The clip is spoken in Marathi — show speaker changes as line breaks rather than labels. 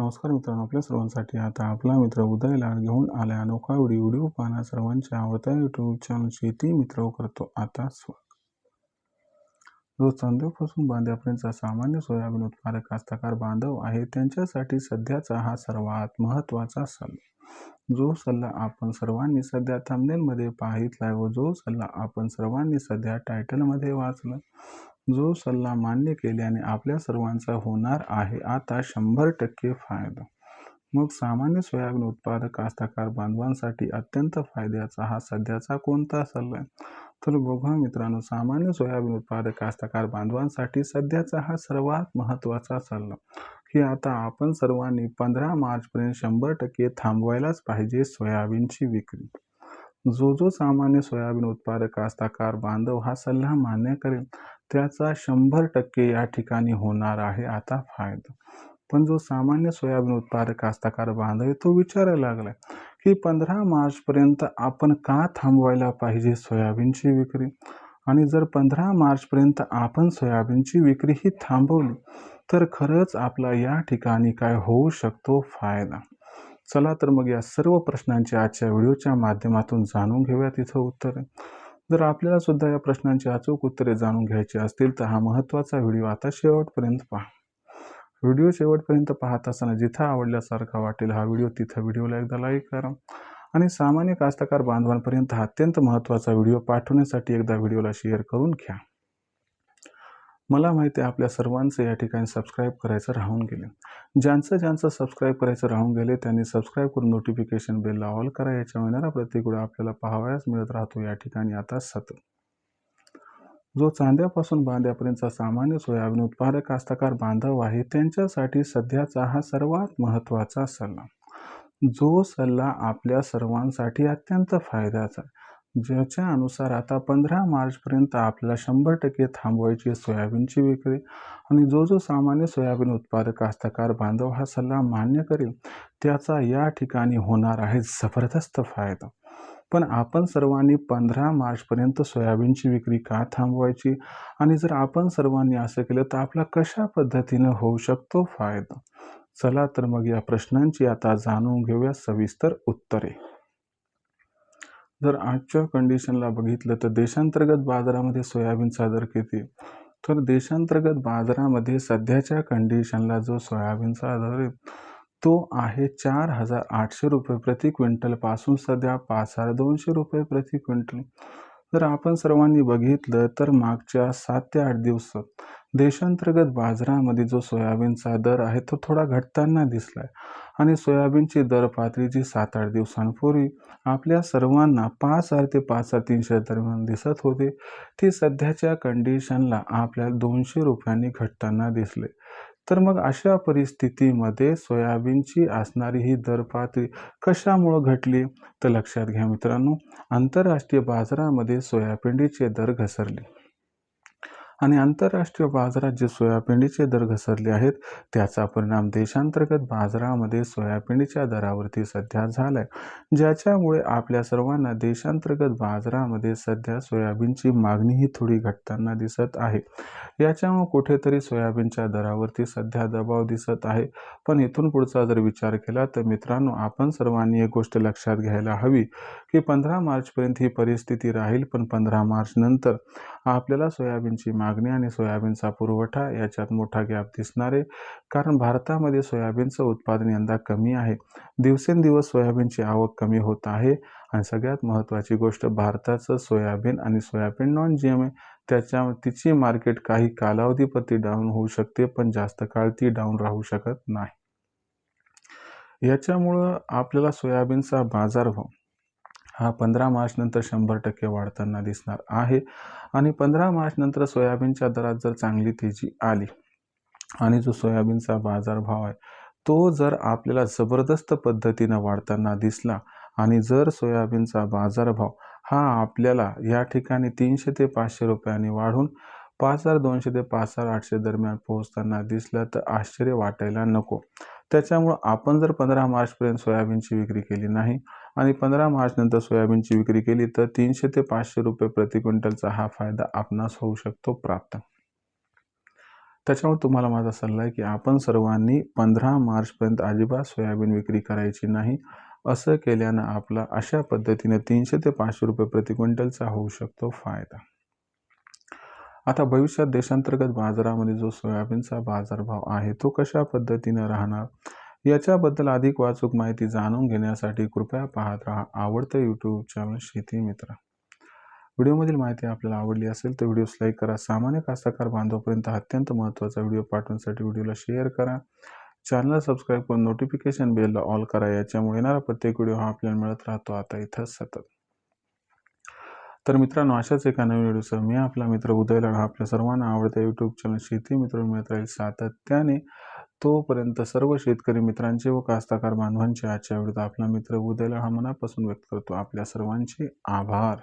नमस्कार मित्रांनो, आपल्या सर्वांसाठी आता आपला मित्र उदय लाड घेऊन आलाय अनोखा व्हिडिओ पाहणा सर्वांच्या आवडत्या युट्यूब चॅनल शेती मित्र करतो आता स्वागत. जो चांद्यापासून बांध्यापर्यंतचा सामान्य सोयाबीन उत्पादक कास्तकार बांधव आहे त्यांच्यासाठी सध्याचा हा सर्वात महत्त्वाचा सल्ला. जो सल्ला आपण सर्वांनी सध्या थंबनेलमध्ये पाहितलाय व जो सल्ला आपण सर्वांनी सध्या टायटलमध्ये वाचला, जो सल्ला मान्य केल्याने आपल्या सर्वांचा होणार आहे आता 100% फायदा. मग सामान्य सोयाबीन उत्पादक कास्तकार बांधवांसाठी अत्यंत फायद्याचा हा सध्याचा कोणता सल्ला आहे? तर बघा मित्रांनो, सामान्य सोयाबीन उत्पादक कास्तकार बांधवांसाठी सध्याचा हा सर्वात महत्त्वाचा सल्ला की आता आपण सर्वांनी 15 मार्चपर्यंत 100% थांबवायलाच पाहिजे सोयाबीनची विक्री. जो सामान्य सोयाबीन उत्पादक कास्तकार बांधव हा सल्ला मान्य करेल त्याचा 100% या ठिकाणी होणार आहे आता फायदा. पण जो सामान्य सोयाबीन उत्पादक कास्तकार बांधव आहे तो विचारायला लागलाय की 15 मार्चपर्यंत आपण का थांबवायला पाहिजे सोयाबीनची विक्री, आणि जर 15 मार्चपर्यंत आपण सोयाबीनची विक्री ही थांबवली तर खरंच आपला या ठिकाणी काय होऊ शकतो फायदा. चला तर मग या सर्व प्रश्नांची आजच्या व्हिडिओच्या माध्यमातून जाणून घेऊयात इथं उत्तरे. जर आपल्याला सुद्धा या प्रश्नांची अचूक उत्तरे जाणून घ्यायची असतील तर हा महत्त्वाचा व्हिडिओ आता शेवटपर्यंत पहा. व्हिडिओ शेवटपर्यंत पाहत असताना जिथं आवडल्यासारखा वाटेल हा व्हिडिओ तिथं व्हिडिओला एकदा लाईक करा आणि सामान्य कास्तकार बांधवांपर्यंत हा अत्यंत महत्त्वाचा व्हिडिओ पाठवण्यासाठी एकदा व्हिडिओला शेअर करून घ्या. मला माहिती आहे आपल्या सर्वांचं या ठिकाणी सबस्क्राईब करायचं राहून गेले. ज्यांचं सबस्क्राईब करायचं राहून गेले त्यांनी सबस्क्राईब करून नोटिफिकेशन बेलला ऑल करा. याच्या येणारा प्रत्येक व्हिडिओ आपल्याला पाहावयास मिळत राहतो या ठिकाणी आता सतत. जो चांद्यापासून बांध्यापर्यंतचा सामान्य सोयाबीन उत्पादक कास्तकार बांधव आहे त्यांच्यासाठी सध्याचा हा सर्वात महत्त्वाचा सल्ला. जो सल्ला आपल्या सर्वांसाठी अत्यंत फायद्याचा आहे. ज्याच्या अनुसार आता 15 मार्चपर्यंत आपल्याला 100% थांबवायची सोयाबीनची विक्री, आणि जो सामान्य सोयाबीन उत्पादक कास्तकार बांधव हा सल्ला मान्य करेल त्याचा या ठिकाणी होणार आहे जबरदस्त फायदा. पण आपण सर्वांनी 15 मार्चपर्यंत सोयाबीनची विक्री का थांबवायची, आणि जर आपण सर्वांनी असं केलं तर आपला कशा पद्धतीनं होऊ शकतो फायदा. चला तर मग या प्रश्नांची आता जाणून घेऊया सविस्तर उत्तरे. जर आजच्या कंडिशनला बघितलं तर देशांतर्गत बाजारामध्ये सोयाबीनचा दर किती, तर देशांतर्गत बाजारामध्ये सध्याच्या कंडिशनला जो सोयाबीनचा दर आहे तो आहे 4,800 रुपये प्रति क्विंटल पासून सध्या 5,200 रुपये प्रति क्विंटल. जर आपण सर्वांनी बघितलं तर मागच्या 7 ते 8 दिवसात देशांतर्गत बाजारामध्ये जो सोयाबीनचा दर आहे तो थोडा घटताना दिसलाय, आणि सोयाबीनची दर पातळी जी 7-8 दिवसांपूर्वी आपल्या सर्वांना 5,000 ते 5,300 दरम्यान दिसत होते ती सध्याच्या कंडिशनला आपल्याला 200 रुपयांनी घटताना दिसले. तर मग अशा परिस्थितीमध्ये सोयाबीनची असणारी ही दर पातळी कशामुळे घटली, तर लक्षात घ्या मित्रांनो, आंतरराष्ट्रीय बाजारामध्ये सोयाबीनचे दर घसरले, आणि आंतरराष्ट्रीय बाजारात जे सोयाबीनचे दर घसरले आहेत त्याचा परिणाम देशांतर्गत बाजारामध्ये सोयाबीनच्या दरावरती सध्या झालाय, ज्याच्यामुळे आपल्या सर्वांना देशांतर्गत बाजारामध्ये सध्या सोयाबीनची मागणीही थोडी घटताना दिसत आहे. याच्यामुळे कुठेतरी सोयाबीनच्या दरावरती सध्या दबाव दिसत आहे. पण इथून पुढचा जर विचार केला तर मित्रांनो, आपण सर्वांनी एक गोष्ट लक्षात घ्यायला हवी की 15 मार्चपर्यंत ही परिस्थिती राहील, पण 15 मार्च नंतर आपल्याला सोयाबीनची मागणी आणि सोयाबीनचा पुरवठा याच्यात मोठा गॅप दिसणार आहे. कारण भारतामध्ये सोयाबीनचं उत्पादन यंदा कमी आहे. दिवसेंदिवस सोयाबीनची आवक कमी होत आहे, आणि सगळ्यात महत्त्वाची गोष्ट भारताचं सोयाबीन आणि सोयाबीन नॉन GM तिची मार्केट काही कालावधीपुरती डाऊन होऊ शकते, पण जास्त काळ ती डाऊन राहू शकत नाही. याच्यामुळं आपल्याला सोयाबीनचा बाजारभाव हा 15 मार्च नंतर 100% वाढताना दिसणार आहे, आणि 15 मार्च नंतर सोयाबीनच्या दरात जर चांगली तेजी आली आणि जो सोयाबीनचा बाजारभाव आहे तो जर आपल्याला जबरदस्त पद्धतीनं वाढताना दिसला, आणि जर सोयाबीनचा बाजारभाव हा आपल्याला या ठिकाणी 300 ते 500 रुपयांनी वाढून 5,200 ते 5,800 दरम्यान पोहोचताना दिसलं तर आश्चर्य वाटायला नको. त्याच्यामुळं आपण जर 15 मार्चपर्यंत सोयाबीनची विक्री केली नाही आणि 15 मार्च नंतर सोयाबीनची विक्री केली तर 300 ते 500 रुपये प्रति क्विंटलचा हा फायदा आपणास होऊ शकतो प्राप्त. त्याच्यामुळे तुम्हाला माझा सल्ला आहे की आपण सर्वांनी 15 मार्चपर्यंत अजिबात सोयाबीन विक्री करायची नाही. असं केल्यानं आपला अशा पद्धतीने 300 ते 500 रुपये प्रति क्विंटलचा होऊ शकतो फायदा. आता भविष्यात देशांतर्गत बाजारामध्ये जो सोयाबीनचा बाजारभाव आहे तो कशा पद्धतीने राहणार, याच्याबद्दल अधिक अचूक माहिती जाणून घेण्यासाठी कृपया पाहत राहा आवडतं यूट्यूब चॅनल शेती मित्र. व्हिडिओमधील माहिती आपल्याला आवडली असेल तर व्हिडिओस लाईक करा. सामान्य कास्तकार बांधवापर्यंत अत्यंत महत्त्वाचा व्हिडिओ पाठवण्यासाठी व्हिडिओला शेअर करा. चॅनलला सबस्क्राईब करून नोटिफिकेशन बेलला ऑल करा. याच्यामुळे येणारा प्रत्येक व्हिडिओ हा आपल्याला मिळत राहतो आता इथं सतत. तर मित्रांनो, अशाच एका नवीन व्हिडिओसह मी आपला मित्र उदय लाड हा आपल्या सर्वांना आवडता यूट्यूब चॅनल शेती मित्र मिळत राहील सातत्याने. तोपर्यंत सर्व शेतकरी मित्रांचे व कास्तकार बांधवांचे आजच्या व्हिडिओत आपला मित्र उदय लाड हा मनापासून व्यक्त करतो. आपल्या सर्वांचे आभार.